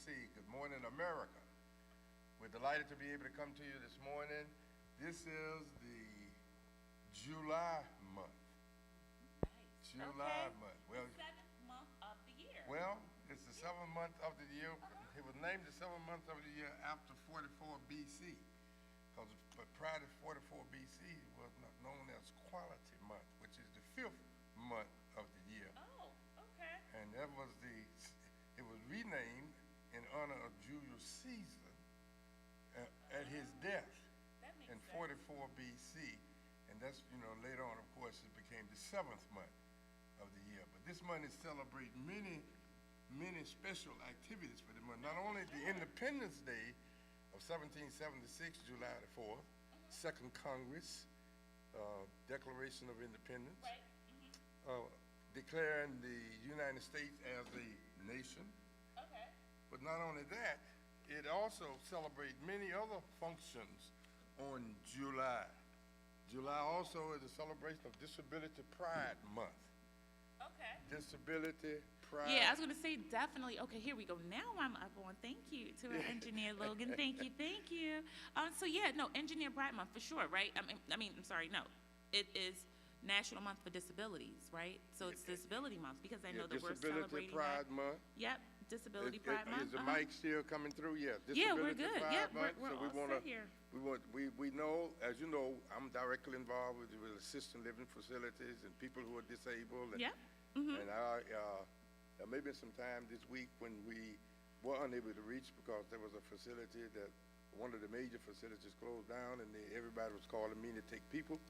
WC. Good morning, America. We're delighted to be able to come to you this morning. This is the July month. Nice. July Okay. month. Well, The 7th month of the year. well, it's the 7th month of the year. It was named the 7th month of the year after 44 BC. But prior to 44 BC, it was known as Quality Month, which is the 5th month of the year. Oh, okay. And that was it was renamed in honor of Julius Caesar at his death That makes in sense. 44 BC. And that's, later on, of course, it became the 7th month of the year. But this month is celebrating many special activities for the month. Not only the Independence Day of 1776, July the 4th, Second Congress, Declaration of Independence, Right. declaring the United States as a nation. Okay. But not only that, it also celebrates many other functions on July. July also is a celebration of Disability Pride Month. Okay. Disability Pride. Yeah, I was gonna say definitely. Okay, here we go. Now I'm up on. Thank you to our engineer Logan. Thank you. So yeah, no, Engineer Pride Month for sure, right? I'm sorry, no, it is National Month for Disabilities, right? So it's Disability Month because I know that we're celebrating Disability Pride Month. Yep, Disability Pride Month. Is the mic still coming through? Yeah. Yeah, we're good. Pride Yep, Month. we're So all set here. We know, as you know, I'm directly involved with assisted living facilities and people who are disabled. And, Yep. Mm-hmm. And there may be some time this week when we were unable to reach because there was a facility that one of the major facilities closed down, and everybody was calling me to take people.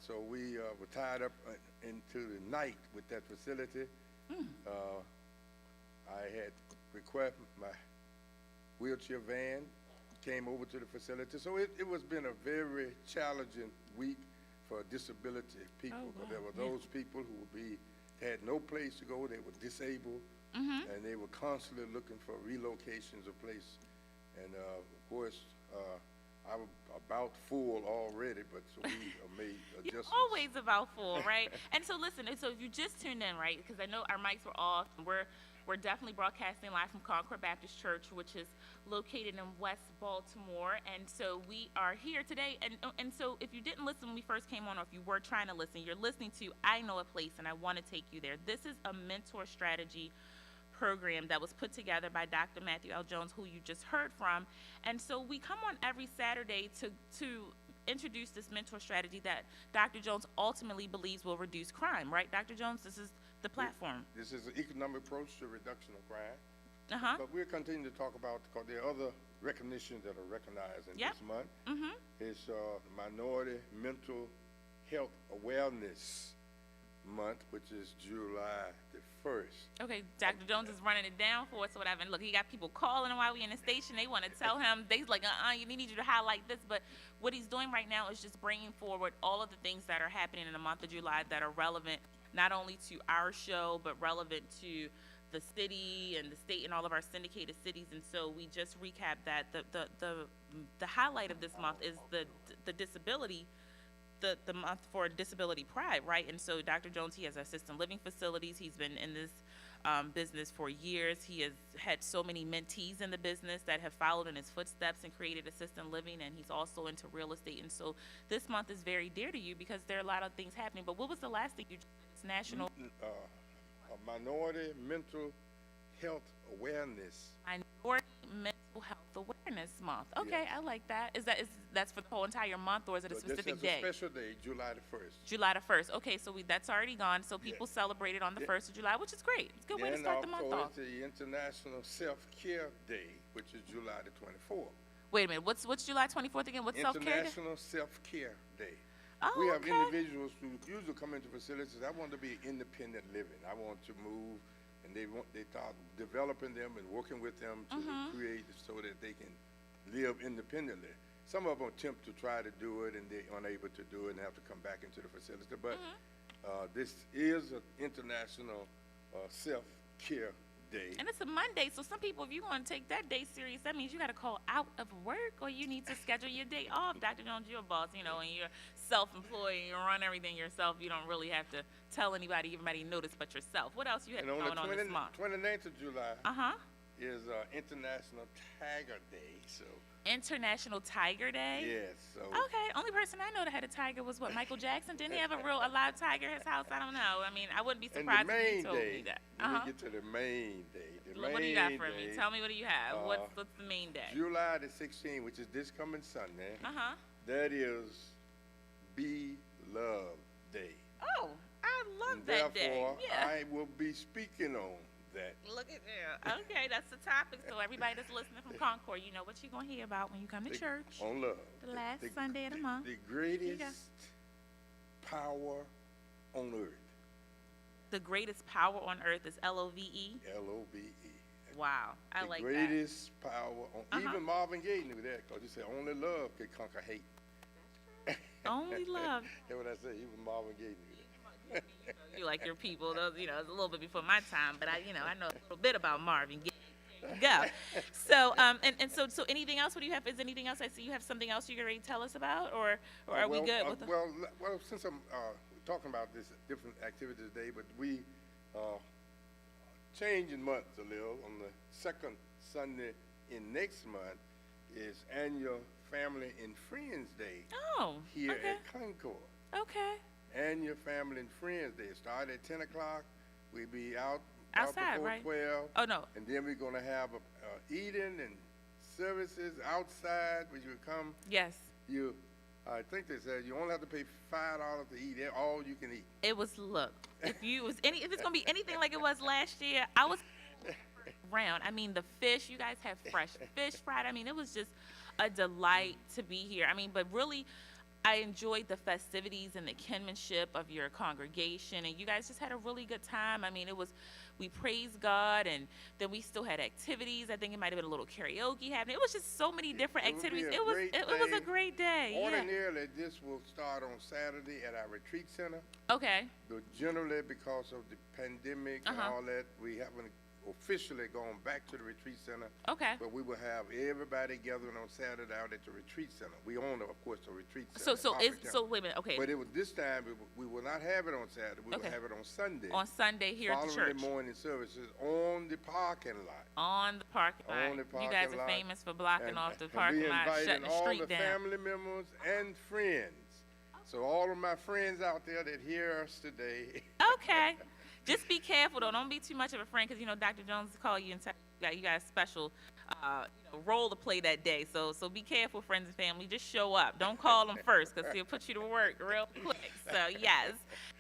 So we were tied up into the night with that facility. I had requested my wheelchair van, came over to the facility. So it was been a very challenging week for disability people. Oh, Because wow. there were those people who had no place to go, they were disabled, and they were constantly looking for relocations of place. And of course, I was about full already, but so we made You're adjustments. always about full, right? And so listen, so if you just tuned in, right, because I know our mics were off, and we're definitely broadcasting live from Concord Baptist Church, which is located in West Baltimore. And so we are here today. And so if you didn't listen when we first came on, or if you were trying to listen, you're listening to I Know a Place, and I want to take you there. This is a mentor strategy program that was put together by Dr. Matthew L. Jones, who you just heard from. And so we come on every Saturday to introduce this mentor strategy that Dr. Jones ultimately believes will reduce crime, right, Dr. Jones? This is the platform. This is an economic approach to reduction of crime. Uh-huh. But we'll continue to talk about, because there are other recognitions that are recognized in this month. Mm-hmm. It's Minority Mental Health Awareness Month, which is July the 1st. Okay, Dr. Jones is running it down for us or whatever. And look, he got people calling while we in the station. They want to tell him, they's like, you need you to highlight this. But what he's doing right now is just bringing forward all of the things that are happening in the month of July that are relevant, not only to our show, but relevant to the city and the state and all of our syndicated cities. And so we just recapped that. The highlight of this month is the disability, the month for disability pride, right? And so Dr. Jones, he has assisted living facilities. He's been in this business for years. He has had so many mentees in the business that have followed in his footsteps and created assisted living, and he's also into real estate. And so this month is very dear to you because there are a lot of things happening. But what was the last thing you did? It's National Minority Mental Health Awareness. Minority Mental Health Awareness Month. Okay, Yes. I like that. That's for the whole entire month, or is it a But specific this is day? a special day, July the 1st. July the 1st. Okay, so that's already gone. So people celebrate it on the 1st of July, which is great. It's a good way to Then start the month also off. it's the International Self-Care Day, which is July the 24th. Wait a minute. What's July 24th again? What's self-care day? International Self-Care Day. Oh, We have okay. individuals who usually come into facilities. I want to be independent living. I want to move, and they start developing them and working with them to create so that they can live independently. Some of them attempt to try to do it, and they're unable to do it and have to come back into the facility. But this is an International Self-Care Day. And it's a Monday, so some people, if you want to take that day serious, that means you got to call out of work, or you need to schedule your day off. Dr. Jones, you're a boss, and you're self-employed, and you run everything yourself. You don't really have to tell anybody notice but yourself. What else you have And going on this month? 29th of July, is International Tiger Day. So International Tiger Day? yes, so Okay, only person I know that had a tiger was what, Michael Jackson? Didn't he have a live tiger in his house? I don't know. I mean, I wouldn't be and the surprised if main you told day. me that. Let me get to the main day. The What do you got for day, me? Tell me, what do you have? uh, What's the main day? July the 16th, which is this coming Sunday. Uh-huh. That is Be Love Day. Oh, I love And that day. therefore, Yeah. I will be speaking on that. Look at there. Okay, that's the topic. So everybody that's listening from Concord, you know what you're gonna hear about when you come to church. On love. The last Sunday of the month. The greatest power on earth. The greatest power on earth is LOVE. LOVE. Wow, I like The greatest power on. Even Marvin Gaye knew that because he said only love could conquer hate. that. Only love. That's what I said. Even Marvin Gaye knew that. You like your people. Those, it's a little bit before my time, but I know a little bit about Marvin Gaye. There you go. So, so anything else? What do you have? Is anything else? I see you have something else you're ready to tell us about, or are we good with the? Well, since I'm talking about this different activities today, but we changing months a little. On the second Sunday in next month is Annual Family and Friends Day Oh, here okay. at Concord. Okay. Annual Family and Friends Day. Start at 10 o'clock. We'll be Outside, before right? 12. Oh no. And then we're going to have eating and services outside, which will come. Yes. I think they said you only have to pay $5 to eat. All you can eat. It was if it's gonna be anything like it was last year, I was around. I mean, the fish, you guys have fresh fish fried. I mean, it was just a delight to be here. I mean, but really, I enjoyed the festivities and the kinship of your congregation, and you guys just had a really good time. I mean, we praised God, and then we still had activities. I think it might have been a little karaoke happening. It was just so many different activities. It was a great day. Ordinarily, this will start on Saturday at our retreat center. Okay. But generally, because of the pandemic and all that, we haven't officially gone back to the retreat center. Okay. But we will have everybody gathering on Saturday out at the retreat center. We own, of course, the retreat center. So wait a minute. Okay. But this time we will not have it on Saturday. We will have it on Sunday. On Sunday here at the church. Following the morning services on the parking lot. On the parking lot. On the parking you guys lot. are famous for blocking off the parking lot, shutting the street down. all the family members and friends. So all of my friends out there that hear us today. Okay. Just be careful, though. Don't be too much of a friend, because Dr. Jones will call you and tell you got a special role to play that day. So be careful, friends and family. Just show up. Don't call him first, because he'll put you to work real quick. So yes,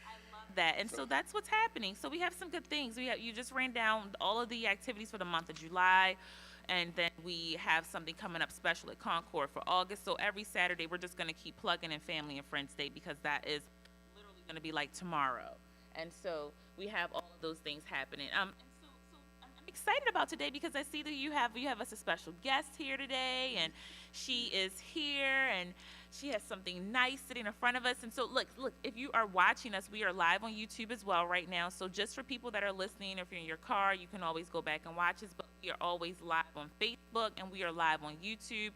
I love that. And so that's what's happening. So we have some good things. You just ran down all of the activities for the month of July. And then we have something coming up special at Concord for August. So every Saturday, we're just going to keep plugging in Family and Friends Day, because that is literally going to be like tomorrow. And so we have all of those things happening. And so I'm excited about today, because I see that you have us a special guest here today, and she is here, and she has something nice sitting in front of us. And so look, if you are watching us, we are live on YouTube as well right now. So just for people that are listening, if you're in your car, you can always go back and watch us. But we are always live on Facebook, and we are live on YouTube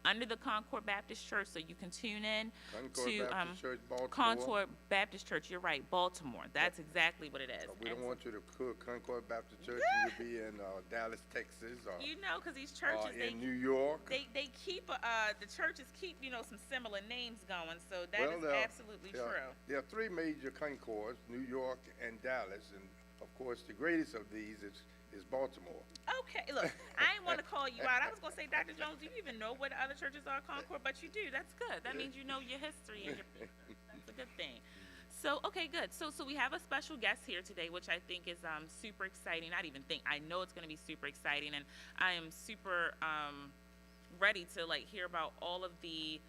under the Concord Baptist Church, so you can tune in to Baptist Church, Baltimore. Concord Baptist Church. You're right, Baltimore. That's exactly what it is. We don't want you to cook Concord Baptist Church and you'll be in Dallas, Texas, or because these churches in New York. They keep the churches keep some similar names going. So that is absolutely true. There are three major Concords, New York and Dallas, and of course the greatest of these is Baltimore. Okay, look, I didn't want to call you out. I was going to say, Dr. Jones, do you even know what other churches are Concord? But you do. That's good. That means you know your history and your people. That's a good thing. So, okay, good. So we have a special guest here today, which I think is super exciting. Not even think. I know it's going to be super exciting, and I am super ready to hear about all of the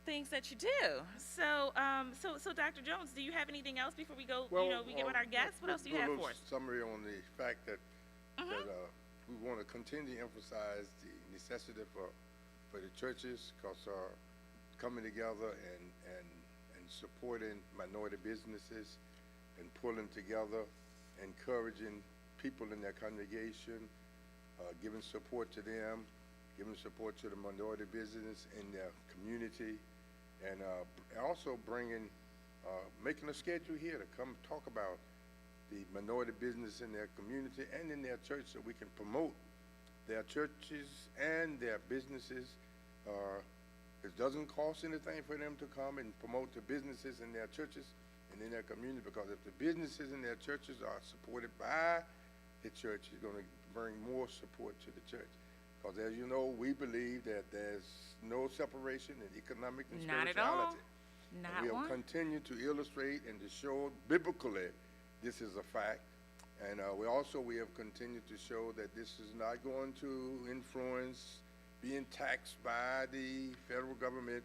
things that you do. So Dr. Jones, do you have anything else before we go? We get with our guests. What else do you have for us? Summary on the fact that we want to continue to emphasize the necessity for the churches, because coming together and supporting minority businesses and pulling together, encouraging people in their congregation, giving support to them, giving support to the minority business in their community, and also making a schedule here to come talk about the minority business in their community and in their church, so we can promote their churches and their businesses. It doesn't cost anything for them to come and promote the businesses in their churches and in their community, because if the businesses in their churches are supported by the church, it's going to bring more support to the church. Because as you know, we believe that there's no separation in economic and Not at spirituality. all. Not We'll one. continue to illustrate and to show biblically this is a fact. And we have continued to show that this is not going to influence being taxed by the federal government,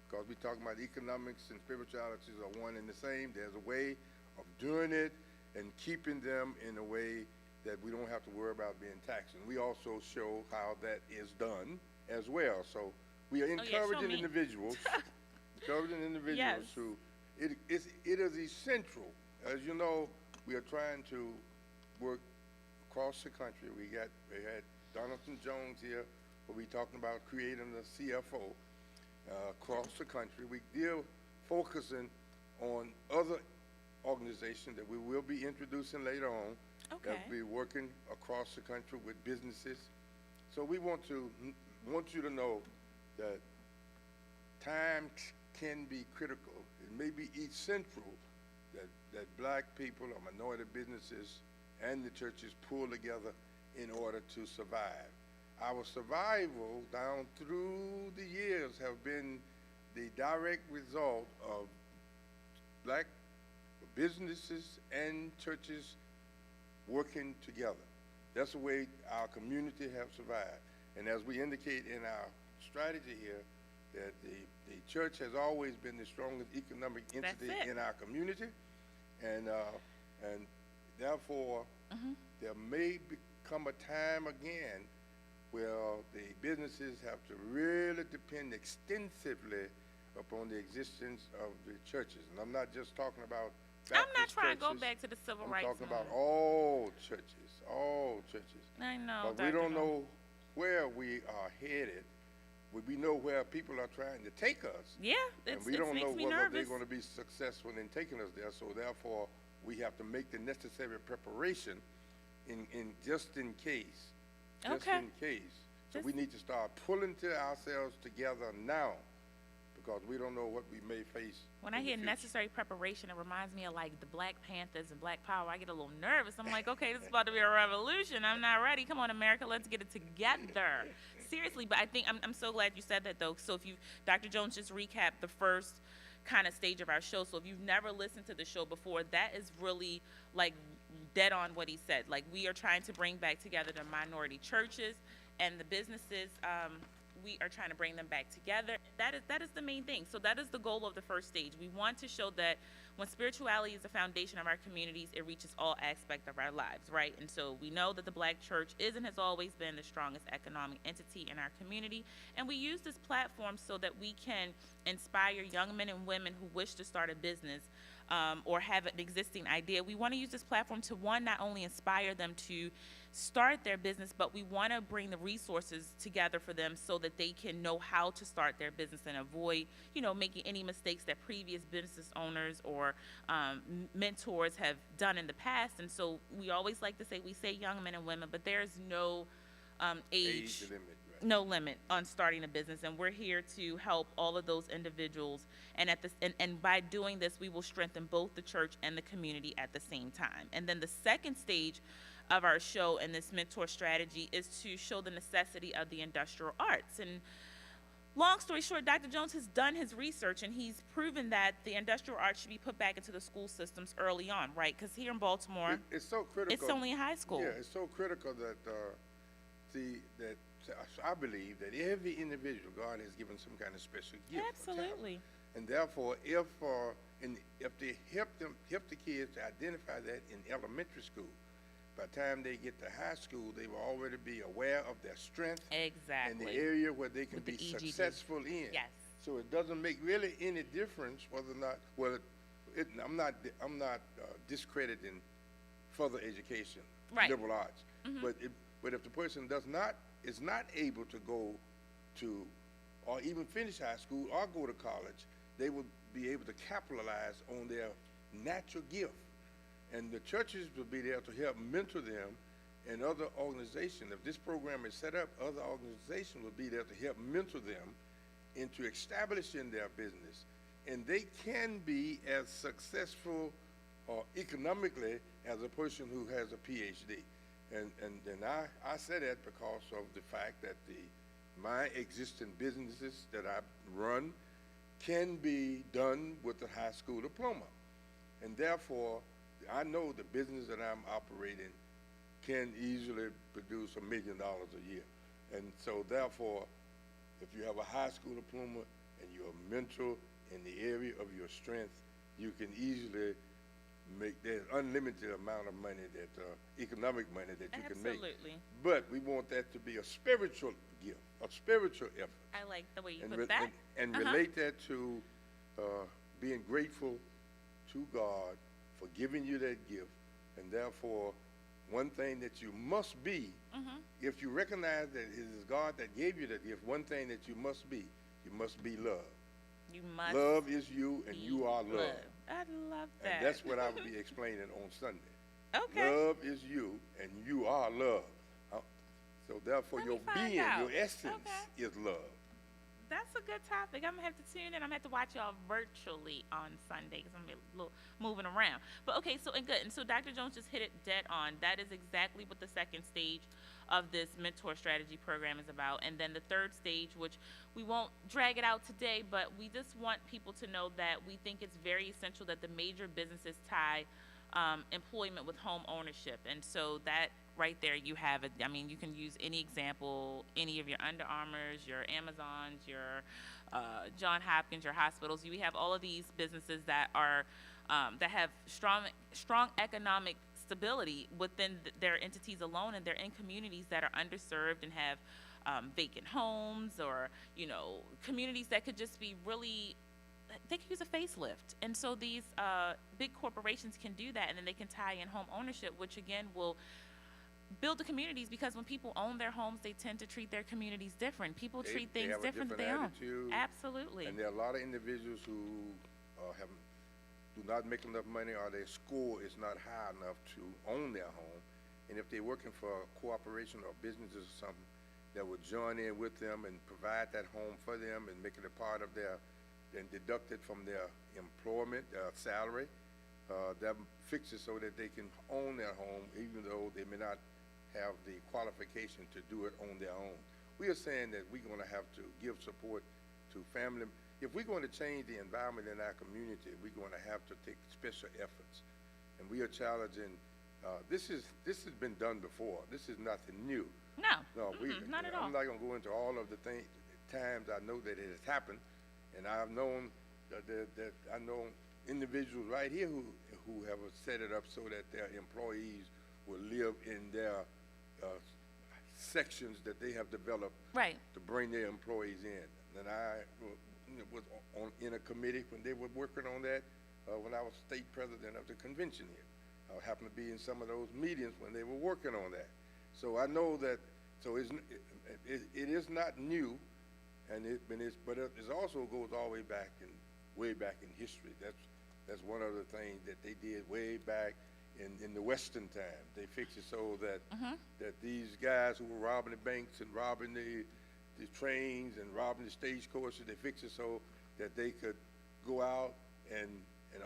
because we're talking about economics and spiritualities are one and the same. There's a way of doing it and keeping them in a way that we don't have to worry about being taxed. And we also show how that is done as well. So we are encouraging individuals, Yes. who, it is essential. As you know, we are trying to work across the country. We had Donaldson Jones here, where we talking about creating a CFO across the country. We deal focusing on other organizations that we will be introducing later on. Okay. That will be working across the country with businesses. So we want you to know that time can be critical. It may be essential that black people or minority businesses and the churches pull together in order to survive. Our survival down through the years have been the direct result of black businesses and churches working together. That's the way our community have survived. And as we indicate in our strategy here, that the church has always been the strongest economic entity in our community, and therefore there may come a time again where the businesses have to really depend extensively upon the existence of the churches. And I'm not just talking about Baptist I'm not trying churches. to go back to the civil rights. I'm talking about all churches, I know. But we don't know where we are headed. We know where people are trying to take us. Yeah, And we don't know whether they're going to be successful in taking us there. So therefore, we have to make the necessary preparation in just in case. Just Okay. in case. So we need to start pulling ourselves together now, because we don't know what we may face. When I in the hear future. necessary preparation, it reminds me of like the Black Panthers and Black Power. I get a little nervous. I'm like, okay, this is about to be a revolution. I'm not ready. Come on, America, let's get it together. Seriously, but I think I'm so glad you said that, though. So if Dr. Jones just recapped the first kind of stage of our show. So if you've never listened to the show before, that is really like dead on what he said. Like, we are trying to bring back together the minority churches and the businesses. We are trying to bring them back together. That is the main thing. So that is the goal of the first stage. We want to show that when spirituality is the foundation of our communities, it reaches all aspects of our lives, right? And so we know that the Black church is and has always been the strongest economic entity in our community. And we use this platform so that we can inspire young men and women who wish to start a business or have an existing idea. We want to use this platform to, one, not only inspire them to start their business, but we want to bring the resources together for them so that they can know how to start their business and avoid, making any mistakes that previous business owners or mentors have done in the past. And so we always like to say, we say young men and women, but there's no age limit, right? No limit on starting a business, and we're here to help all of those individuals. And and by doing this, we will strengthen both the church and the community at the same time. And then the second stage of our show and this mentor strategy is to show the necessity of the industrial arts. And long story short, Dr. Jones has done his research, and he's proven that the industrial arts should be put back into the school systems early on, right? Because here in Baltimore, It's so critical. it's only high school. Yeah, it's so critical that I believe that every individual, God has given some kind of special gift. or talent. Absolutely. And therefore, if they help the kids to identify that in elementary school, by the time they get to high school, they will already be aware of their strength and the Exactly. area where they can With the be EGD. successful in. Yes. So it doesn't make really any difference whether or not. I'm not discrediting further education, Right. liberal arts, but if the person is not able to go to or even finish high school or go to college, they will be able to capitalize on their natural gift. And the churches will be there to help mentor them and other organizations. If this program is set up, other organizations will be there to help mentor them into establishing their business. And they can be as successful economically as a person who has a PhD. And I say that because of the fact that my existing businesses that I run can be done with a high school diploma. And therefore, I know the business that I'm operating can easily produce $1 million a year. And so therefore, if you have a high school diploma and you're a mentor in the area of your strength, you can easily there's unlimited amount of money economic money that you can make. Absolutely. But we want that to be a spiritual gift, a spiritual effort. I like the way you put that. And relate that to being grateful to God for giving you that gift. And therefore, one thing that you must be, if you recognize that it is God that gave you that gift, one thing that you must be love. You must. Love is you, and you are love. I love that. And that's what I will be explaining on Sunday. Okay. Love is you, and you are love. So therefore, your being, your essence is love. That's a good topic. I'm going to have to tune in. I'm going to have to watch y'all virtually on Sunday because I'm going to be a little moving around. But okay, so Dr. Jones just hit it dead on. That is exactly what the second stage of this mentor strategy program is about. And then the third stage, which we won't drag it out today, but we just want people to know that we think it's very essential that the major businesses tie employment with home ownership. And so that right there, you have it. I mean, you can use any example, any of your Under Armours, your Amazons, your John Hopkins, your hospitals. We have all of these businesses that are that have strong economic stability within their entities alone, and they're in communities that are underserved and have vacant homes, or communities that could just be really, they could use a facelift. And so these big corporations can do that, and then they can tie in home ownership, which again will build the communities, because when people own their homes, they tend to treat their communities different. People treat things different than they own. Absolutely. And there are a lot of individuals who do not make enough money, or their score is not high enough to own their home. And if they're working for a corporation or businesses or something that would join in with them and provide that home for them and make it a part of their, and deduct it from their employment, their salary, that fixes so that they can own their home, even though they may not have the qualification to do it on their own. We are saying that we're going to have to give support to family. If we're going to change the environment in our community, we're going to have to take special efforts. And we are challenging, this has been done before. This is nothing new. No, not at all. I'm not going to go into all of the times I know that it has happened. And I've known that I know individuals right here who have set it up so that their employees will live in their sections that they have developed to bring their employees in. And I was in a committee when they were working on that when I was state president of the convention here. I happened to be in some of those meetings when they were working on that. So I know that. So it is not new, but it also goes all the way back in history. That's one of the things that they did way back in the Western time. They fixed it so that that these guys who were robbing the banks and robbing the trains and robbing the stagecoaches, they fixed it so that they could go out and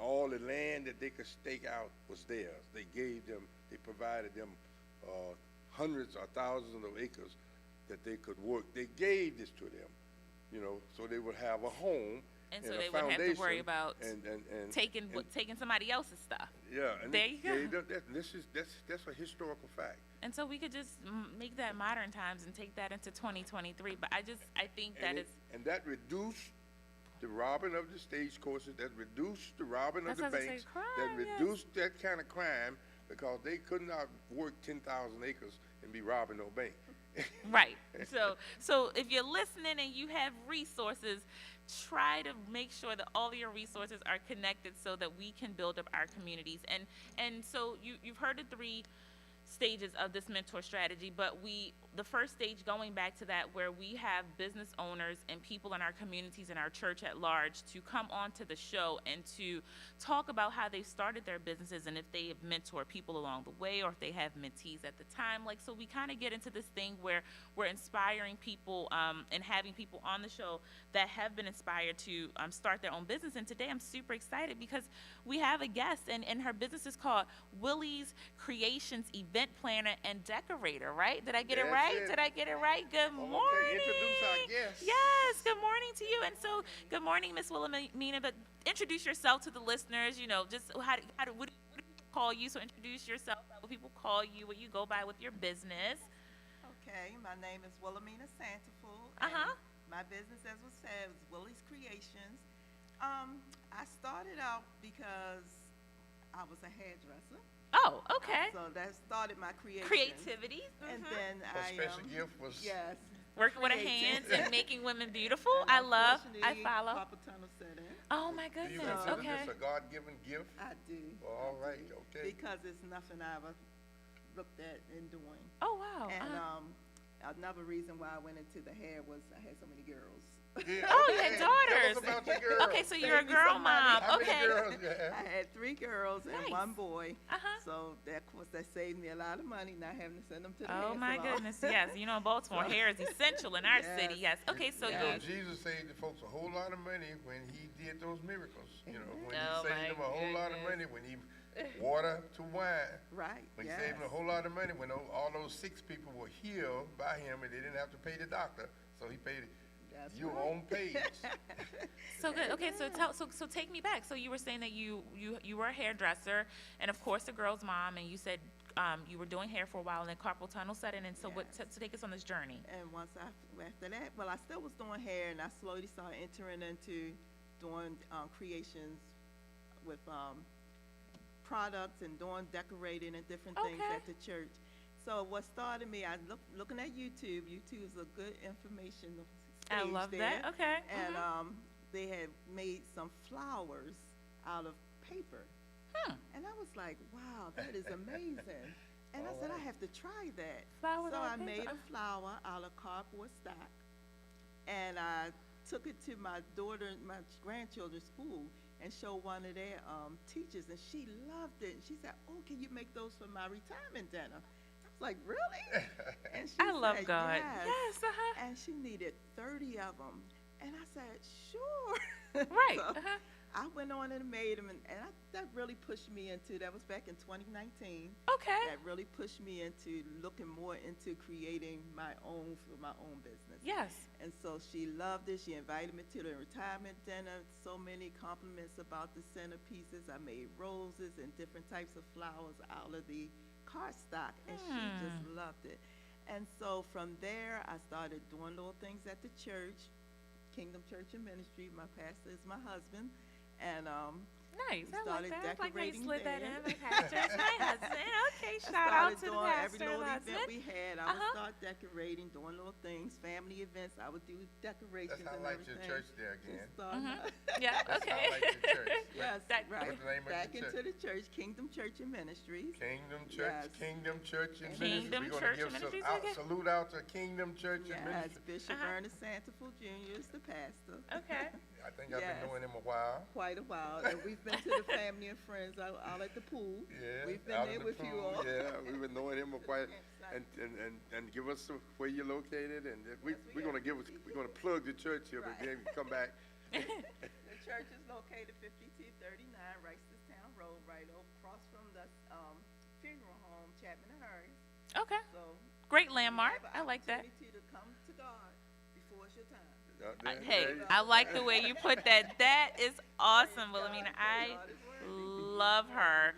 all the land that they could stake out was theirs. They provided them hundreds or thousands of acres that they could work. They gave this to them, so they would have a home. And so they wouldn't have to worry about taking somebody else's stuff. Yeah, and there you go. That's a historical fact. And so we could just make that modern times and take that into 2023. But I think that reduced the robbing of the stagecoaches, that reduced the robbing of the banks, reduced that kind of crime, because they could not work 10,000 acres and be robbing no bank. Right. So if you're listening and you have resources, try to make sure that all of your resources are connected so that we can build up our communities. And so you've heard the three stages of this mentor strategy, but we the first stage, going back to that, where we have business owners and people in our communities and our church at large to come onto the show and to talk about how they've started their businesses and if they have mentored people along the way or if they have mentees at the time. Like, so we kind of get into this thing where we're inspiring people and having people on the show that have been inspired to start their own business. And today I'm super excited because we have a guest, and her business is called Willie's Creations Event Planner and Decorator, right? Did I get it right? Did I get it right? Good morning. Okay, introduce our guest. Yes, good morning to you. And so, good morning, Miss Wilhelmina. But introduce yourself to the listeners. You know, just what do people call you? So introduce yourself. How will people call you? What you go by with your business? Okay, my name is Wilhelmina Santafool. My business, as was said, was Willie's Creations. I started out because I was a hairdresser. Oh, okay. So that started my creation. Creativity. And then A special gift was working with our hands and making women beautiful. I follow. Carpal tunnel set in. Oh my Do you goodness. consider Okay. this a God-given gift? I do. Well, all right, okay. Because it's nothing I ever looked at in doing. Oh wow. And another reason why I went into the hair was I had so many girls. Yeah, Oh, you okay. had daughters. Tell us about your girls. Okay, so you're a Save me girl some money. mom. How Okay. many girls you have? I had 3 girls and Nice. 1 boy. Uh-huh. So that, of course, that saved me a lot of money not having to send them to the Oh hair my salon. goodness. Yes. You know, in Baltimore, hair is essential in our Yes. city. Yes. Okay. So You know, you. Jesus saved the folks a whole lot of money when he did those miracles. You know, when Oh, he saved my them a whole lot of money, goodness. when he water to wine. Right. When he yes. saved them a whole lot of money, when all those 6 people were healed by him and they didn't have to pay the doctor, so he paid That's your right. own page. So good. Okay, so take me back. So you were saying that you were a hairdresser, and of course a girl's mom, and you said you were doing hair for a while, and then carpal tunnel set in. And so what? Yes. So take us on this journey. And after that, well, I still was doing hair, and I slowly started entering into doing creations with products and doing decorating and different things Okay. at the church. So what started me, I looking at YouTube. YouTube is a good information stage I love there. that. Okay. And they had made some flowers out of paper. And I was like, wow, that is amazing. And I said, I have to try that. Flowers So out of I made paper. a flower out of cardboard stock. And I took it to my grandchildren's school and showed one of their teachers. And she loved it. And she said, oh, can you make those for my retirement dinner? I was like, really? And she I love said, God. Yes. Yes. And she needed 30 of them. And I said, sure. Right. So I went on and made them, and that really pushed me into, that was back in 2019. Okay. That really pushed me into looking more into creating my own business. Yes. And so she loved it. She invited me to the retirement dinner. So many compliments about the centerpieces. I made roses and different types of flowers out of the cardstock, and she just loved it. And so from there, I started doing little things at the church, Kingdom Church and Ministry. My pastor is my husband, and Nice. I like started that. I like how you decorating slid that there. in. My pastor is my husband. Okay. I Shout out started to the doing every pastor little and event husband. we had. I would start decorating, doing little things, family events. I would do decorations That's how I and like everything. your church there again. Just starting out. Yeah. That's Okay. how I like your church. Yes, That- right. What's the name of Back your into the church, Kingdom Church and Ministries. Kingdom Church, Yes. Kingdom Church and Kingdom Ministry. We're Church going to and give Ministries, okay. salute out to Kingdom Church and Yes, Ministry. Bishop Ernest Santafool Jr. is the pastor. Okay. I think I've been Yes. knowing him a while. Quite a while, and we've been to the family and friends out at the pool. Yeah, We've been out there in the with you pool, all. Yeah, we've been knowing him quite, and give us where you're located, and we're gonna plug the church here, but Right. then we come back. The church is located 5239 Ricestown Road, right across from the funeral home, Chapman and Harris. Okay. So Great you landmark. have I an like that. opportunity to come to God before it's your time. Hey, I like the way you put that. That is awesome, Wilhelmina. I God is worthy. love her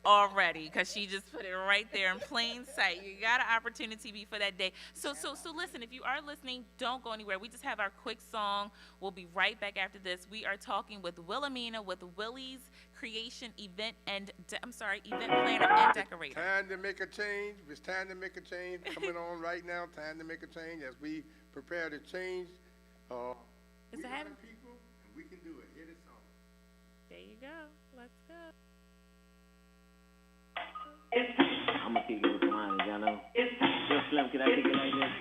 already because she just put it right there in plain sight. You got an opportunity before that day. So listen, if you are listening, don't go anywhere. We just have our quick song. We'll be right back after this. We are talking with Wilhelmina with Willie's Creation Event Planner and Decorator. Time to make a change. It's time to make a change. Coming on right now. Time to make a change as we prepare to change. Is We it happening? people, and we can do it. Hear this song. There you go. Let's go. I'm gonna kick it with mine, y'all know. Yo, Slim, can I kick it like this?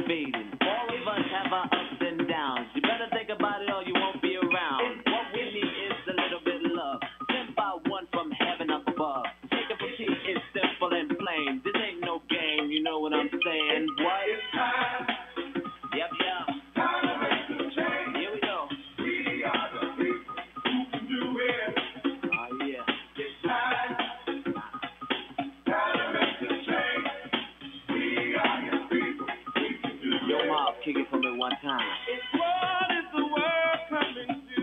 fading. All of us have our ups and downs. You better think about it or you won't be around. What we need is a little bit of love, sent by one from heaven up above. Take it from T, it's simple and plain. This ain't no game, you know what I'm saying? What? It's time. Yep, yeah. Time to make some change. Here we go. We are the people who can do it. Oh, yeah. It's time. Time to make some change. We are your people. We can do it. Yo, Mob, kick it for me one time. What is the world coming to?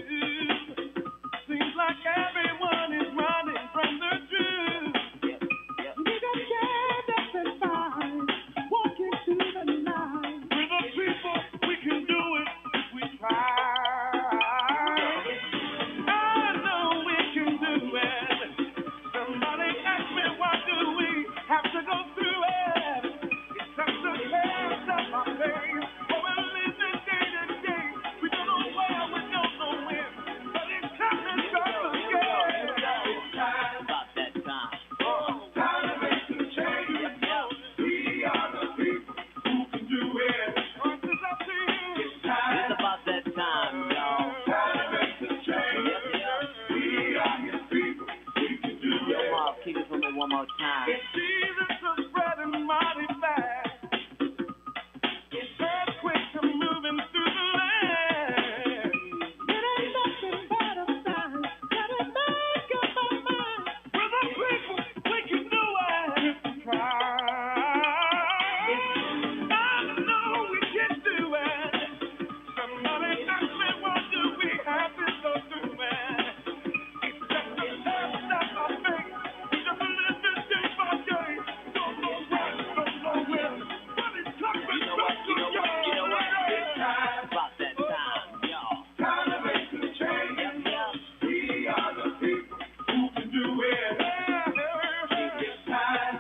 Seems like everyone is running from the truth. Yep, yep. We got scared up and fine, walking through the night. We're the people, we can do it if we try. I know we can do it. Somebody ask me, why do we have to go through it? It's just the test of our faith. For we're living day to day. We don't know where, we don't know when, but it's coming from again. It's about that time. Time to make some change. We are the people who can do it. Voices up to you. It's time. It's about that time, y'all. Time to make some change. Yep, yep. We are your people. We can do Yo, it. Mob, kick it for me one more time. Jesus is spreading mighty fast. It's earthquakes are moving through the land. It ain't nothing but a sign. Gotta make up our mind. We're the people, we can do it if we try. I know we can do it. Somebody ask me, why do we have to go through it? It's just a test of our faith. We just live this day by day. Don't know when, don't know when, but it's coming You know what? It's time. About that time, y'all. Time to make some change. Yep, yep. We are the people who can do it. It's time.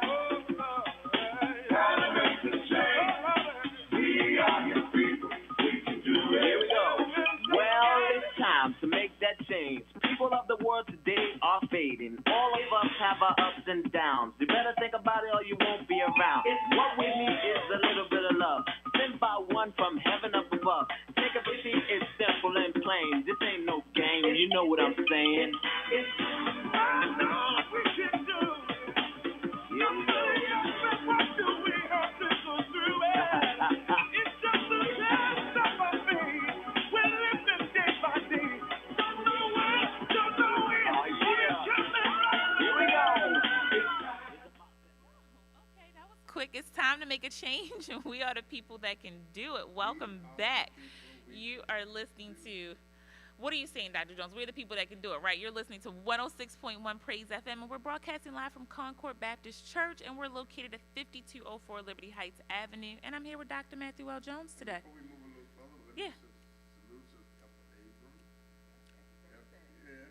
Time to make some change. We are your people. We can do it. Here we go. Well, it's time to make that change. People of the world today are fading. All of us have our ups and downs. You better think about it or you won't be around. What we need is a little bit of love, sent by one from heaven up above. Take it from me, it's simple and plain. This ain't no game, you know what I'm saying? I know we can do. Here we go. What do we have to go through it? It's just a test of our faith. We're living day by day. Don't know when, don't know when. Oh, yeah. Here we go. Okay, that was quick. It's time to make a change, and we are the people that can do it. Welcome back. You are listening to, what are you saying, Dr. Jones? We're the people that can do it, right? You're listening to 106.1 Praise FM, and we're broadcasting live from Concord Baptist Church, and we're located at 5204 Liberty Heights Avenue. And I'm here with Dr. Matthew L. Jones today. Before we move a little further, let Yeah. me salute to Dr. Abrams.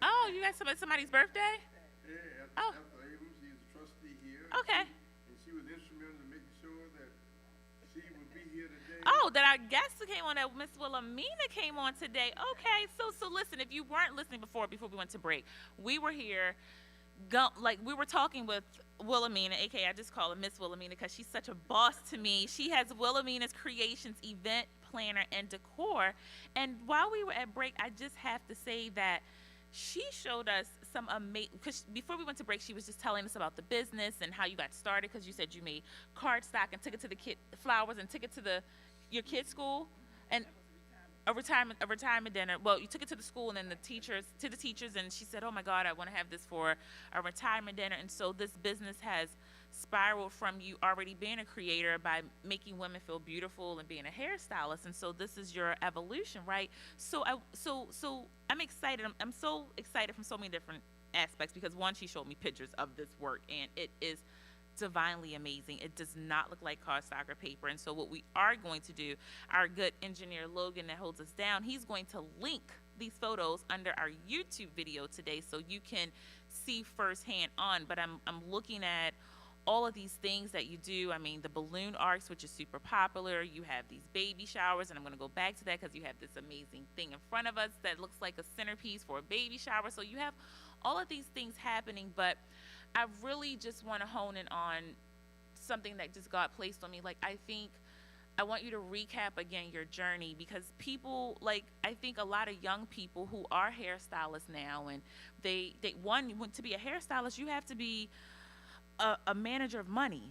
Oh, you got somebody's birthday? Yeah, Oh. Dr. Abrams, she's a trustee here. Okay. And she was instrumental in making sure that she would be here today. Oh, that our guest who came on, that Miss Wilhelmina came on today. Okay, so listen, if you weren't listening before we went to break, we were here, we were talking with Wilhelmina, aka I just call her Miss Wilhelmina because she's such a boss to me. She has Wilhelmina's Creations event planner and decor. And while we were at break, I just have to say that she showed us some amazing, because before we went to break, she was just telling us about the business and how you got started, because you said you made cardstock and took it to the flowers and took it to your kid's school, and a retirement dinner. Well, you took it to the school and then the teachers, and she said, oh my God, I want to have this for a retirement dinner. And so this business has spiraled from you already being a creator by making women feel beautiful and being a hairstylist. And so this is your evolution, right? So I'm excited. I'm so excited from so many different aspects, because one, she showed me pictures of this work and it is divinely amazing. It does not look like cardstock or paper. And so what we are going to do, our good engineer Logan that holds us down, he's going to link these photos under our YouTube video today so you can see firsthand on. But I'm looking at all of these things that you do. I mean, the balloon arcs, which is super popular. You have these baby showers, and I'm going to go back to that because you have this amazing thing in front of us that looks like a centerpiece for a baby shower. So you have all of these things happening, but I really just want to hone in on something that just God placed on me. Like, I think I want you to recap again your journey, because people, like, I think a lot of young people who are hairstylists now, and they to be a hairstylist, you have to be a manager of money,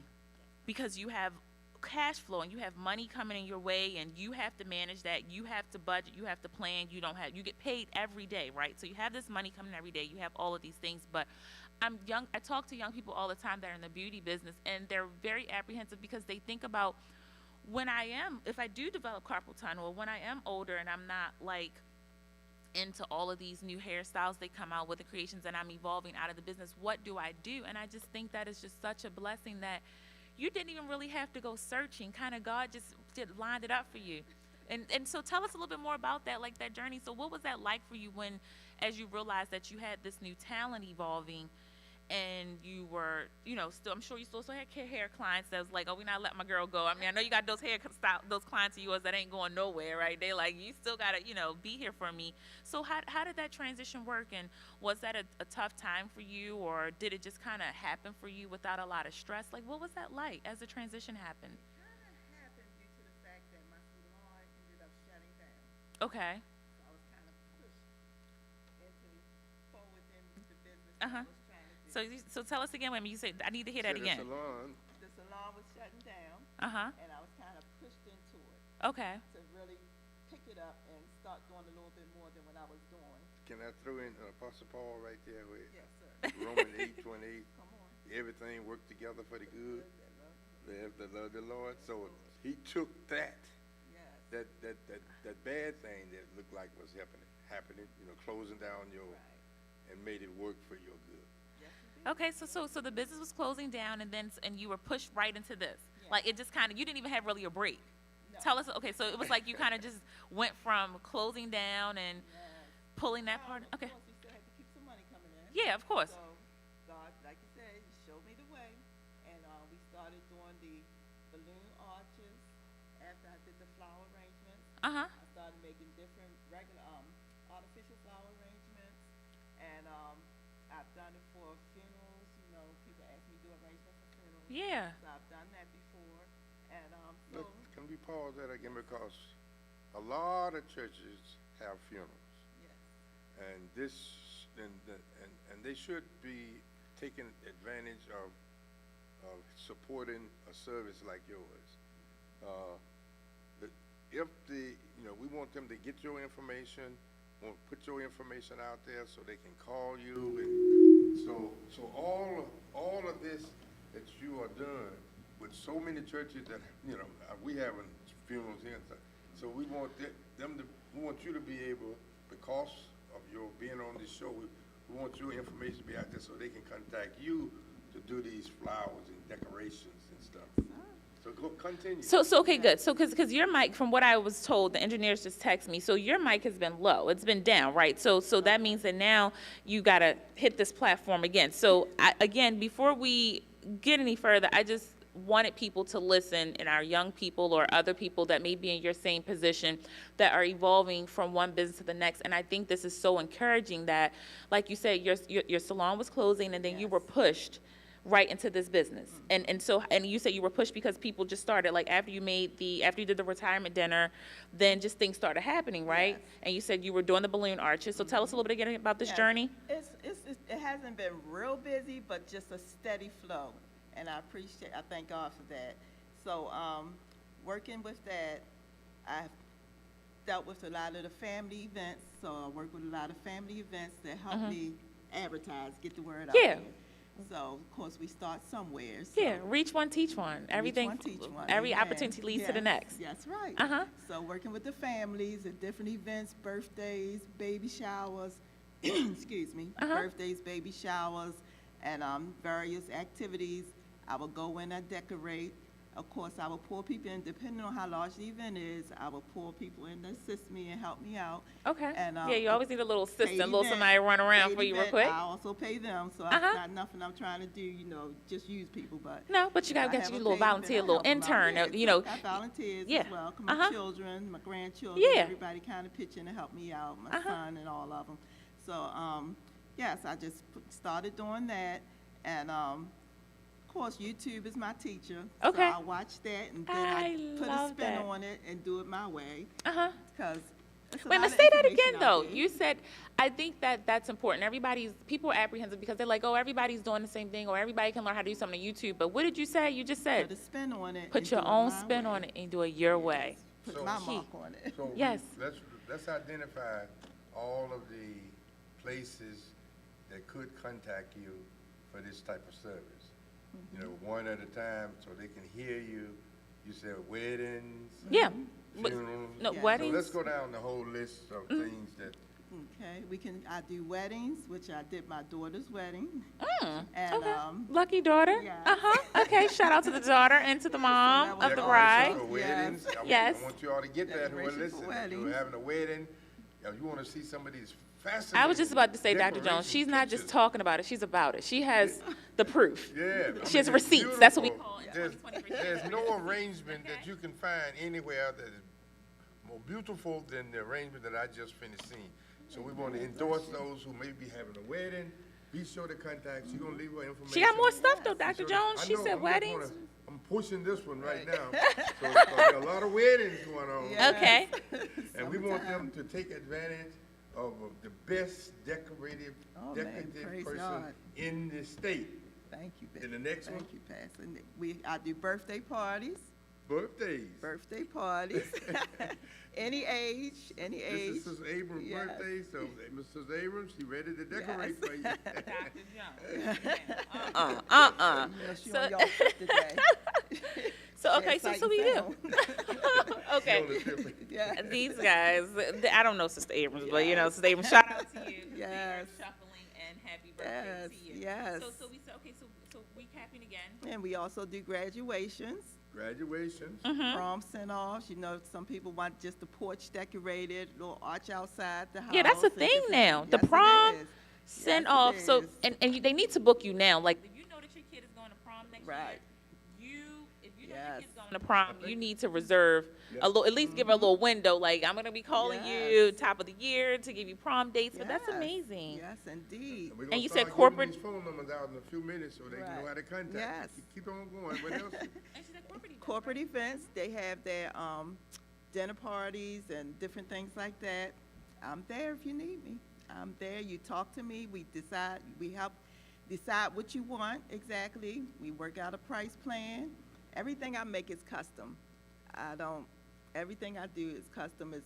because you have cash flow and you have money coming in your way, and you have to manage that. You have to budget, you have to plan. You get paid every day, right? So you have this money coming every day. You have all of these things, but I talk to young people all the time that are in the beauty business, and they're very apprehensive because they think about, if I do develop carpal tunnel, or when I am older and I'm not like into all of these new hairstyles they come out with, the creations, and I'm evolving out of the business, what do I do? And I just think that is just such a blessing that you didn't even really have to go searching. Kind of God just lined it up for you. And so tell us a little bit more about that, like that journey. So what was that like for you as you realized that you had this new talent evolving, and you were, still, I'm sure you still had hair clients that was like, oh, we're not letting my girl go. I mean, I know you got those those clients of yours that ain't going nowhere, right? They like, you still got to, be here for me. So how did that transition work? And was that a tough time for you, or did it just kind of happen for you without a lot of stress? Like, what was that like as the transition happened? It kind of happened due to the fact that my salon ended up shutting down. Okay. So I was kind of pushed forward in the business Uh-huh. I was trying to do. So tell us again, you said, I need to hear that again. The salon was shutting down, Uh-huh. and I was kind of pushed into it Okay. to really pick it up and start doing a little bit more than what I was doing. Can I throw in Apostle Paul right there with Yes, sir. Romans 8:28? Come on. Everything worked together for the good. That love. They love the Lord. So he took that Yes. that bad thing that looked like was happening, closing down Right. and made it work for your good. Yes, you did. Okay, so the business was closing down, and you were pushed right into this. Yeah. Like, it just kind of, you didn't even have really a break. No. Tell us, okay, so it was like you kind of just went from closing down and Yes. pulling that part. Of Okay. course, we still had to keep some money coming in. Yeah, of course. So God, like you said, He showed me the way, and we started doing the balloon arches. After I did the flower arrangements, Uh-huh. I started making different regular artificial flower arrangements, and I've done it for funerals. People ask me to do arrangements for funerals. Yeah. So I've done that before, and Look, can we pause that again, because a lot of churches have funerals, yes, and and they should be taking advantage of supporting a service like yours. We want them to get your information, want to put your information out there so they can call you, and so all of this that you are doing with so many churches that we having funerals here and stuff. So we want we want you to be able, because of your being on this show, we want your information to be out there so they can contact you to do these flowers and decorations and stuff. So go continue. So okay, good. So because your mic, from what I was told, the engineers just text me. So your mic has been low. It's been down, right? So that means that now you got to hit this platform again. So again, before we get any further, I just wanted people to listen, and our young people or other people that may be in your same position that are evolving from one business to the next. And I think this is so encouraging that, like you said, your salon was closing, and then you were pushed right into this business. And you said you were pushed because people just started, like, after you did the retirement dinner, then just things started happening, right? Yes. And you said you were doing the balloon arches. So tell us a little bit again about this Yes. journey. It hasn't been real busy, but just a steady flow, and I thank God for that. So working with that, I've dealt with a lot of the family events. So I work with a lot of family events that help me advertise, get the word out Yeah. there. So of course we start somewhere. So Yeah, reach one, teach one. Everything, one, teach one. every Amen. opportunity leads to the Yes, next. That's right. Uh-huh. So working with the families at different events, birthdays, baby showers, excuse me, birthdays, baby showers, and various activities. I will go in and decorate. Of course, I will pull people in, depending on how large the event is. I will pull people in to assist me and help me out. Okay. And, Yeah, you always need a little paid assistant, a little event- somebody to run around paid for you real event, quick. I also pay them, so Uh-huh. it's not nothing I'm trying to do, just use people, but. No, but you got I to get have you a a little paid event, volunteer, a I little help 'em out. intern, Yeah, I volunteers yeah. as well, my Uh-huh. children, my grandchildren, Yeah. everybody kind of pitch in to help me out, my Uh-huh. son and all of them. So, yes, I just started doing that, and, of course, YouTube is my teacher. Okay. So I watch that and then I I put a love spin that. on it and do it my way. Uh-huh. Because Wait a minute, say that again, though. You said, I think that that's important. People are apprehensive because they're like, oh, everybody's doing the same thing, or everybody can learn how to do something on YouTube. But what did you say? You just said, put a spin on it. put and your do it own my spin way. on it and do it your way. Put So- my Key. mark on it. So Yes. let's identify all of the places that could contact you for this type of service. You know, one at a time so they can hear you. You said weddings. Yeah. But- Funerals. No, Yeah. So weddings. let's go down the whole list of things that, Okay, I do weddings, which I did my daughter's wedding. And, Okay. um, Lucky daughter. yeah. Uh-huh. Okay, shout out to the daughter and to the mom that of the was bride. So weddings, Yes. I want you all to get that. Well, Decoration for listen, if weddings. you're having a wedding, you want to see some of these fascinating. I was just about to say, Dr. Jones, decoration she's not just pictures. talking about it, she's about it. She has the proof. Yeah. I She mean, has it's receipts. That's what we beautiful. call it in There's, 2020 there's no receipts. arrangement that you can find anywhere that is more beautiful than the arrangement that I just finished seeing. So we want to endorse those who may be having a wedding. Be sure to contact. She's gonna leave her information. She got more stuff though, Be Dr. sure to- Jones. I She know, said I'm just weddings. I'm pushing this one right now. So there are a lot of weddings going on. Yes. Okay. And we want them to take advantage of the best decorative Oh, man, praise person God. in the state. Thank you, And the next one? Thank you, Pastor. I do birthday parties. Birthdays. Birthday parties. Any age, any This age. is Sister Abrams' Yes. birthday, so Mrs. Abrams, she ready to decorate Yes. for you. Dr. Jones. Yes, you So- on your trip today. So, okay, so we do. Okay. On the trip. Yeah. These guys, I don't know Sister Abrams, but you know, Sister Abrams, shout out to you. They are Yes. shuffling and happy birthday to you. Yes. So we said, okay, so recapping again. And we also do graduations, Graduations. prom send-offs. You know, some people want just the porch decorated, little arch outside the house. Yeah, that's a and thing different- now. The Yes, it prom, is. Send Yes, it off. So, is. and they need to book you now. Like, if you know that your kid is going to prom next Right. year, if you know your Yes. kid's going to prom, you need to reserve a little, at least give her a little window. Like, I'm gonna be calling you Yes. top of the year to give you prom dates. But that's Yes. amazing. Yes, indeed. We're gonna And you start said giving corporate- these phone numbers out in a few minutes so they can know Right. how to contact. Yes. You. Keep on going. What else? And she said corporate events, Corporate right? events, they have their dinner parties and different things like that. I'm there if you need me. I'm there. You talk to me. We help decide what you want exactly. We work out a price plan. Everything I make is custom. Everything I do is custom, is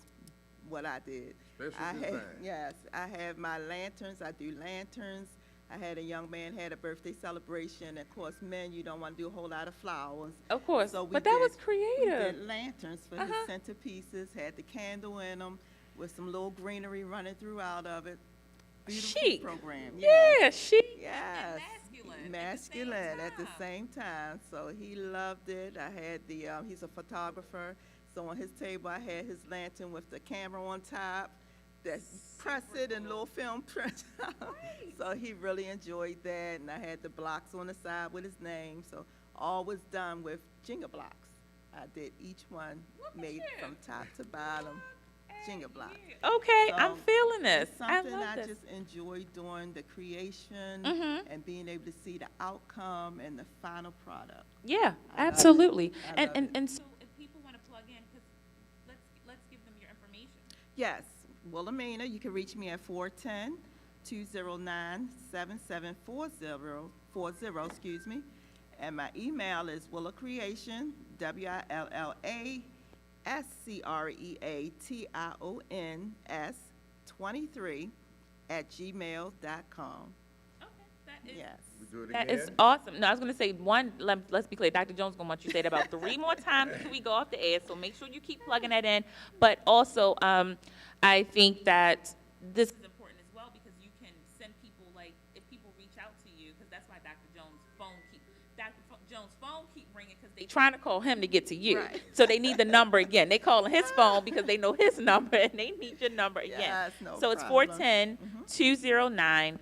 what I did. Special design. Yes, I have my lanterns. I do lanterns. I had a young man had a birthday celebration. Of course, men, you don't want to do a whole lot of flowers. Of course. So we But that was did- creative. We did lanterns for Uh-huh. his centerpieces, had the candle in them with some little greenery running throughout of it. Beautiful Chic. program. Yeah, she. Yes. masculine Masculine at the same time. So he loved it. I had he's a photographer. So on his table, I had his lantern with the camera on top. That press it and little film print. So he really enjoyed that. And I had the blocks on the side with his name. So all was done with Jenga blocks. I did each one, made from top to bottom, Jenga blocks. Okay, So, I'm feeling this. It's I something love I this. just enjoy doing, the creation Mhm. and being able to see the outcome and the final product. Yeah, I love it. absolutely. I And love and it. and so if people want to plug in, because let's give them your information. Yes, Wilhelmina, you can reach me at 410-209-7740, excuse me. And my email is willacreation, WILLASCREATIONS 23 @gmail.com. Okay, that is. Yes. We do it That again. is awesome. No, I was going to say let's be clear. Dr. Jones going to want you to say that about 3 more times until we go off the air. So make sure you keep plugging that in. But also, I think that this is important as well because you can send people, like, if people reach out to you, because that's why Dr. Jones' phone keep ringing because they trying to call him to get to you. Right. So they need the number again. They calling his phone because they know his number and they need your number again. Yes, no So it's problem. 410-209-7740.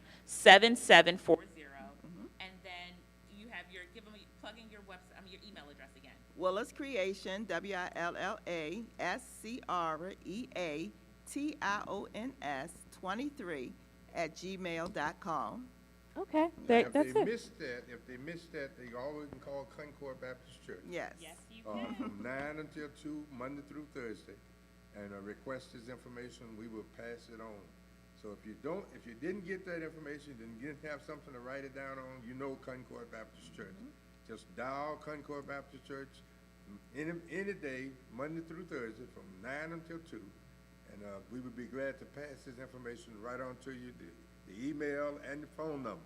And then you have plug in your website, your email address again. Willis Creation, WILLASCREATIONS 23 @gmail.com. Okay, Now, that's if it. they missed that, they always can call Concord Baptist Church. Yes. Yes, you From 9 until 2, Monday through Thursday, and request this information, we will pass it on. So if you didn't get that information, didn't have something to write it down on, you know Concord Baptist Church. Just dial Concord Baptist Church any day, Monday through Thursday, from 9 until 2, and we would be glad to pass this information right on to you, the email and the phone number.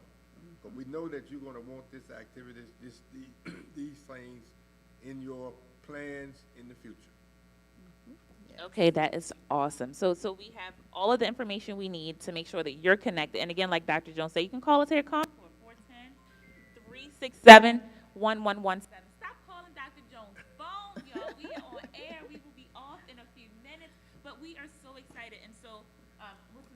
But we know that you're going to want this activity, these things in your plans in the future. Okay, that is awesome. So we have all of the information we need to make sure that you're connected. And again, like Dr. Jones said, you can call us here at Concord, 410-367-1117. Stop calling Dr. Jones' phone, y'all. We are on air. We will be off in a few minutes, but we are so excited. And so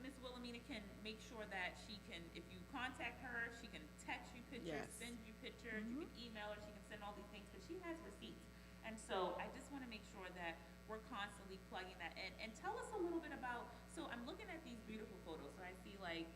Miss Wilhelmina can make sure that she can, if you contact her, she can text you pictures, Yes. send you pictures, you can email her, she can send all these things, but she has receipts. And so I just want to make sure that we're constantly plugging that in. And tell us a little bit about, so I'm looking at these beautiful photos. So I see like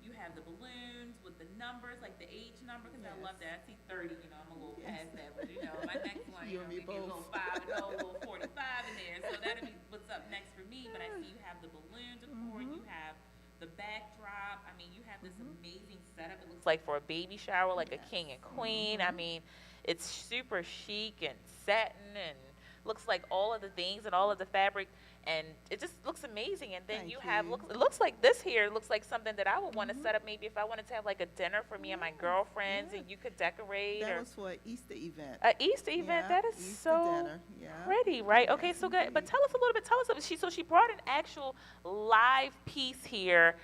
you have the balloons with the numbers, like the age number, because I love that. I see 30, I'm a little past that, but my next one, You and me maybe a little both. 5 and a little 45 in there. So that'll be what's up next for me. But I see you have the balloons, of course, you have the backdrop. I mean, you have this amazing setup. It looks like for a baby shower, like a king and queen. I mean, it's super chic and satin and looks like all of the things and all of the fabric, and it just looks amazing. And then Thank you have, you. it looks like this here looks like something that I would want to set up maybe if I wanted to have like a dinner for me and my girlfriends, yeah. and you could decorate. That or was for an Easter event. an Easter event. Yeah, That is Easter so dinner. Yeah. pretty, right? Okay, Yes, so good. But indeed. tell us a little bit. Tell us. She brought an actual live piece here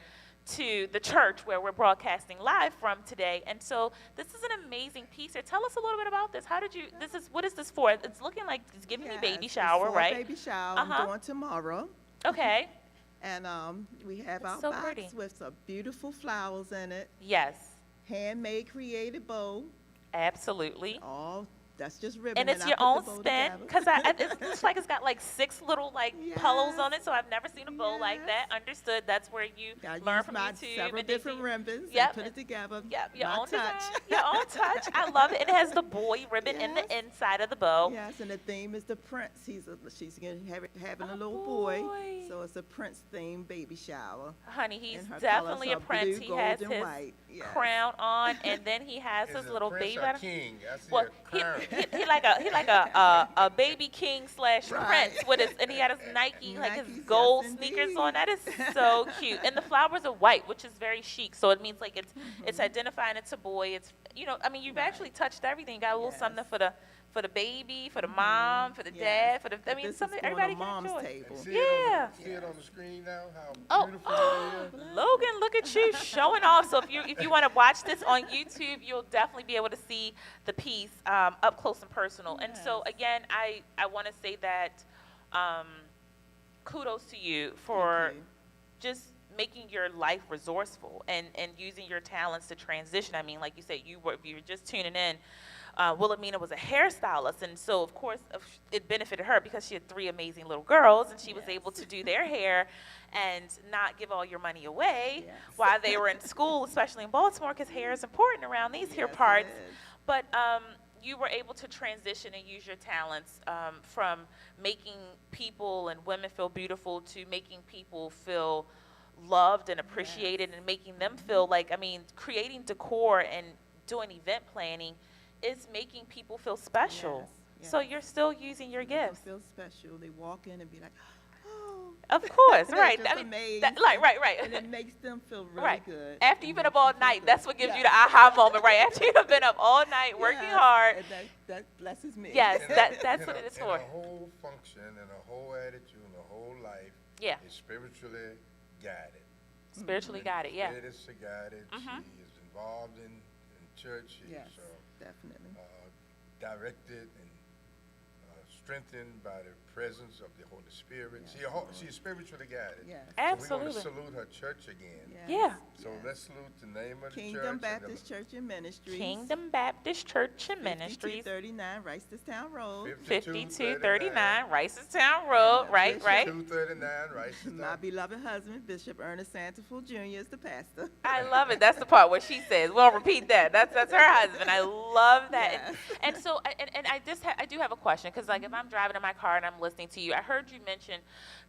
to the church where we're broadcasting live from today. And so this is an amazing piece here. Tell us a little bit about this. What is this for? It's looking like it's giving me baby Yes, shower, it's for a right? baby shower. Uh-huh. I'm doing tomorrow. Okay. And we have our so box pretty. with some beautiful flowers in it. Yes, Handmade created bow. absolutely. All that's just ribbon. And it's I your put own the bow spin, together. because it looks like it's got like 6 little like pillows on it, so I've never seen a bow like that. Yes. Understood. That's where you I learn use from my YouTube. several and then different you- ribbons Yep. and put it together. Yep, your my own touch. design, your own touch. I love it. And it has the boy ribbon in the Yes. inside of the bow. Yes, and the theme is the prince. She's gonna having A a little boy. boy, so it's a prince themed baby shower. Honey, he's And her definitely colors a are prince. blue, He has gold, and his white. Yes. crown on, and then he has Is his it little prince baby. or king? I see Well, a crown. he like a baby king / prince Right. with his, and he had his Nike, like his Nikes, gold yes, sneakers indeed. on. That is so cute. And the flowers are white, which is very chic. So it means like it's identifying it's a boy. It's I mean, you've actually touched everything. You got a little something Yes. for the baby, for the mom, for the Yes. dad, for the But I mean this something is going everybody on can mom's enjoy. table. And Yeah. see it on the screen now, how Oh, beautiful it is. Logan, look at you showing off. So if you want to watch this on YouTube, you'll definitely be able to see the piece up close and personal. And so again, I want to say that kudos to you for Thank you. just making your life resourceful and using your talents to transition. I mean, like you said, if you were just tuning in, Wilhelmina was a hairstylist, and so of course it benefited her because she had 3 amazing little girls, and she was able to do their hair and not give all your money away Yes. while they were in school, especially in Baltimore, because hair is important around these here Yes, it parts. is. But you were able to transition and use your talents from making people and women feel beautiful to making people feel loved and appreciated and making them feel like, I mean, creating decor and doing event planning is making people feel special. Yes, So yes. you're still using your Make them gifts. feel special. They walk in and be like, oh. Of course, They're right. just I mean, amazed. right. And it makes them feel really Right. good. After It you've been makes up all them feel night, good. that's what gives you the Yes. aha moment, right? After you've been up all night working Yes, hard. and that blesses me. Yes, And that's and what it is and for. a whole function and a whole attitude and a whole life Yeah, is spiritually guided. spiritually got it, yeah. It is guided. Mhm. She is involved in church. She's Yes, definitely. directed and strengthened by the presence of the Holy Spirit. She's spiritually guided. Yes. Absolutely. So we're going to salute her church again. Yes. Yeah. So let's salute the name of the church. Kingdom and Baptist Church and Ministries. Kingdom Baptist Church and Ministries, 5239 Reisterstown Road. 5239 Reisterstown Road, right. 239 Rice. My beloved husband, Bishop Ernest Santaful Jr. is the pastor. I love it. That's the part where she says, "We'll repeat that." That's her husband. I love that. Yes. And so, I do have a question, because like if I'm driving in my car and I'm listening to you, I heard you mention,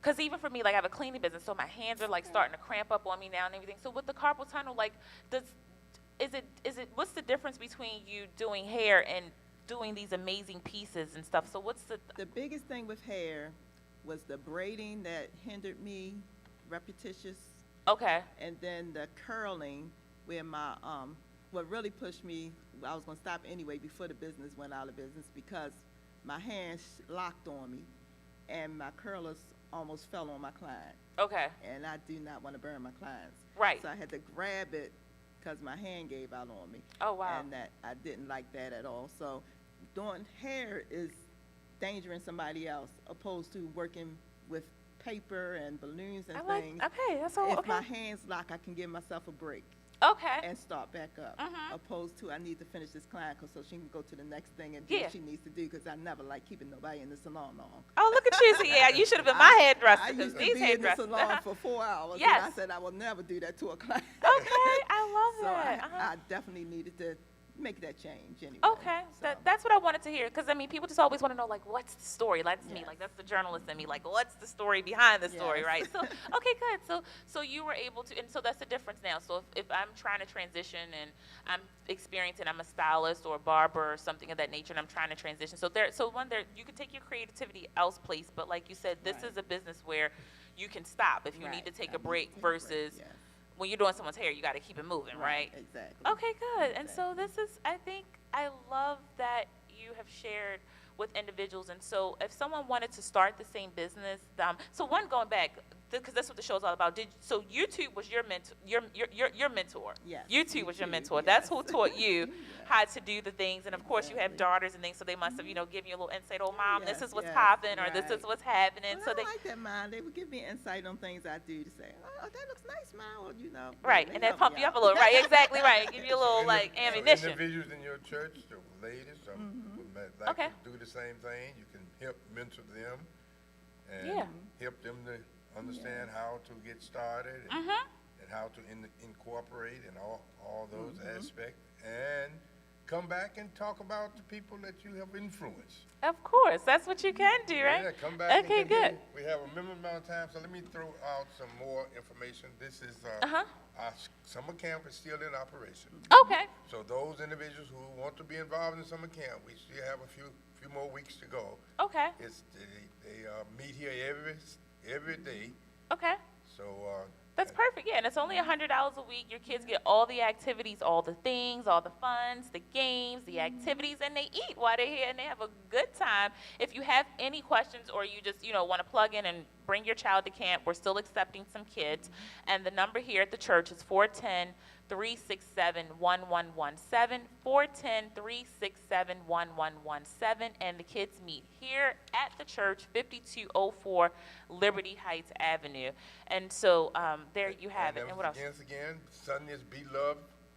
because even for me, like I have a cleaning business, so my hands are like starting to cramp up on me now and everything. So with the carpal tunnel, like, what's the difference between you doing hair and doing these amazing pieces and stuff? So what's The biggest thing with hair was the braiding that hindered me, repetitious, okay? and then the curling, where my what really pushed me, I was going to stop anyway before the business went out of business, because my hands locked on me and my curlers almost fell on my client, Okay. and I do not want to burn my clients. Right. So I had to grab it because my hand gave out on me. Oh, wow. And that I didn't like that at all. So doing hair is endangering somebody else, opposed to working with paper and balloons and things. Okay, that's all. If Okay. my hands lock, I can give myself a break Okay. and start back up, Mhm. opposed to I need to finish this client so she can go to the next thing and do Yeah. what she needs to do, because I never like keeping nobody in the salon long. Oh, look at you. So, yeah, you should have been my hairdresser, I because used to these be in the hairdressers. salon for 4 hours, and Yes. I said I will never do that to a client. Okay, I love So that. I definitely needed to make that change anyway. Okay, So, that's what I wanted to hear, because I mean, people just always want to know, like, what's the story? That's me, Yes. like, that's the journalist in me, like, what's the story behind the story, Yes. right? So, okay, good. So you were able to, and so that's the difference now. So if I'm trying to transition and I'm experiencing, I'm a stylist or a barber or something of that nature, and I'm trying to transition. So you can take your creativity elsewhere, but like you said, this Right. is a business where you can stop if you need Right. to take I a need break to take a break, versus yes. when you're doing someone's hair, you got to keep it moving, right? Exactly. Okay, good. And so this is, I think, I love that you have shared with individuals. And so if someone wanted to start the same business, so one, going back, because that's what the show's all about. So YouTube was your mentor, your mentor. Yes, YouTube was your YouTube, mentor. That's who yes. taught you Yes. how to do the things. And of course, you have Exactly. daughters and things, so they must have, given you a little insight. Oh, mom, this Yes, is what's yes, popping, or this is right. what's happening. Well, So I they, like that, Mom. They would give me insight on things I do to say, oh, that looks nice, Mom, or, right, they and then help pump me you up out. a little, right? Exactly right. Give you a little like So ammunition. individuals in your church, the ladies, would like Okay. to do the same thing. You can help mentor them and Yeah. help them to understand how to get started and, Mhm. and how to incorporate and all those aspects, and come back and talk about the people that you have influenced. Of course, that's what you can do, right? Yeah, come back. Okay, and good. we have a minimum amount of time, so let me throw out some more information. This is Uh-huh. our summer camp is still in operation. Okay. So those individuals who want to be involved in summer camp, we still have a few more weeks to go. Okay. They meet here every day. Okay. So That's perfect. Yeah, and it's only $100 a week. Your kids get all the activities, all the things, all the funds, the games, the activities, and they eat while they're here, and they have a good time. If you have any questions, or you just want to plug in and bring your child to camp, we're still accepting some kids. And the number here at the church is 410-367-1117, 410-367-1117, and the kids meet here at the church, 5204 Liberty Heights Avenue. And so there you have it. And what else? Again, Sunday is Be Love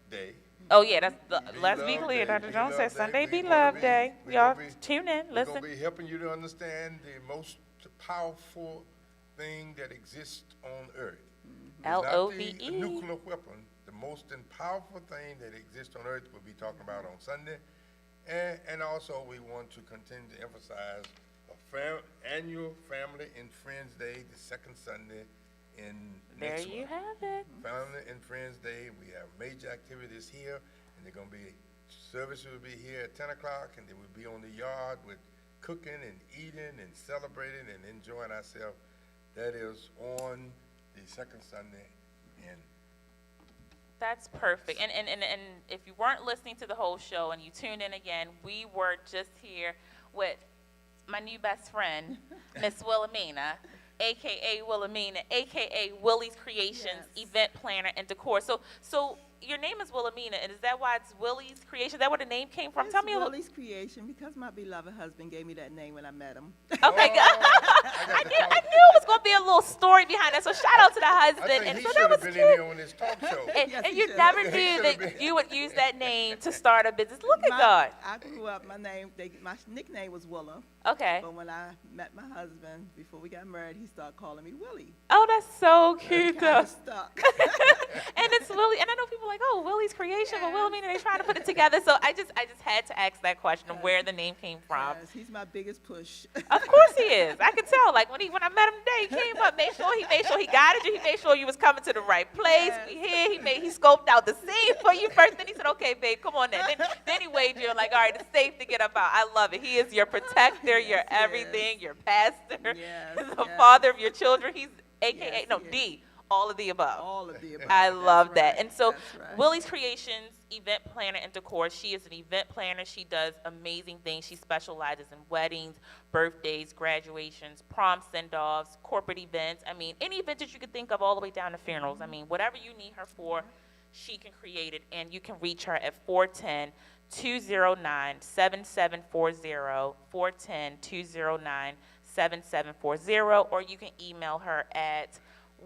Day. Oh, yeah, let's be Love clear. Day. Dr. Be Jones Love says Day. Sunday We be gonna love be- day. we Y'all gonna be- tune in, We're listen. going to be helping you to understand the most powerful thing that exists on earth. It's not LOVE. the nuclear weapon. The most powerful thing that exists on earth we'll be talking about on Sunday. And also we want to continue to emphasize annual Family and Friends Day, the second Sunday in There next you month. have it. Family and Friends Day. We have major activities here, and they're going to be, services will be here at 10 o'clock, and then we'll be on the yard with cooking and eating and celebrating and enjoying ourselves. That is on the second Sunday in That's perfect. And if you weren't listening to the whole show and you tuned in again, we were just here with my new best friend, Miss Wilhelmina, a.k.a. Wilhelmina, a.k.a. Willie's Creations, Yes. event planner and decor. So your name is Wilhelmina, and is that why it's Willie's Creation? Is that where the name came from? It's Tell me a little. Willie's Creation because my beloved husband gave me that name when I met him. Okay, Oh, good. I I knew it was going to be a little story behind that. So shout out to the I husband. think And he so should that was have been cute. in here on this talk show. And, Yes, and he you should. never He knew should have that been. you would use that name to start a business. Look at My- God. I grew up, my nickname was Willa. Okay. But when I met my husband, before we got married, he started calling me Willie. Oh, that's so cute, Kind though. of stuck. And it's Willie, and I know people are like, oh, Willie's Creation, but Wilhelmina, they trying to put it together. So I just had to ask that question of where the name came from. Yes, he's my biggest push. Of course he is. I could tell. Like when I met him today, he came up, made sure he guided you. He made sure you was coming to the right place. Yes. We here. He scoped out the scene for you first. Then he said, okay, babe, come on then. Then he waved you like, all right, it's safe to get up out. I love it. He is your protector, your Yes, he everything, your pastor, Yes, the yes. father of your children. He's AKA, Yes, no, he is. D, all of the above. All of the above. I That's love that. right. And so That's right. Willie's Creations, event planner and decor. She is an event planner. She does amazing things. She specializes in weddings, birthdays, graduations, prom send-offs, corporate events. I mean, any event that you could think of all the way down to funerals. I mean, whatever you need her for, she can create it. And you can reach her at 410-209-7740, 410-209-7740, or you can email her at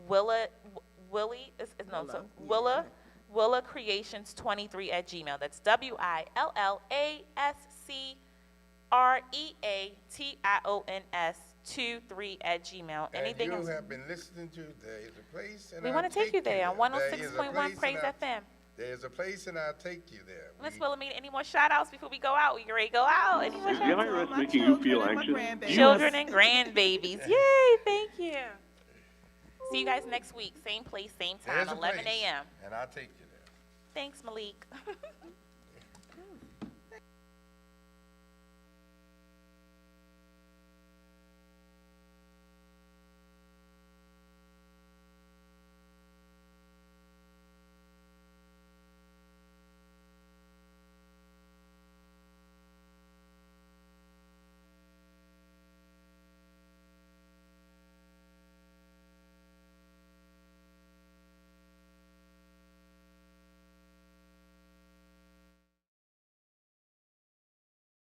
Willa Creations23@gmail. That's WILLACREATIONS23@gmail. And Anything you else? have been listening to There Is a Place, and We I'll want to take you there on There is a 106.1 place, Praise and FM. There's a place, and I'll take you there. Miss Wilhelmina, any more shout outs before we go out? We ready to go out? Any more Is the shout outs? IRS my making you feel children and my anxious? grandbabies. Children and grandbabies. Yay, thank you. See you guys next week. Same place, same time, There's a 11 place, a.m. and I'll take you there. Thanks, Malik.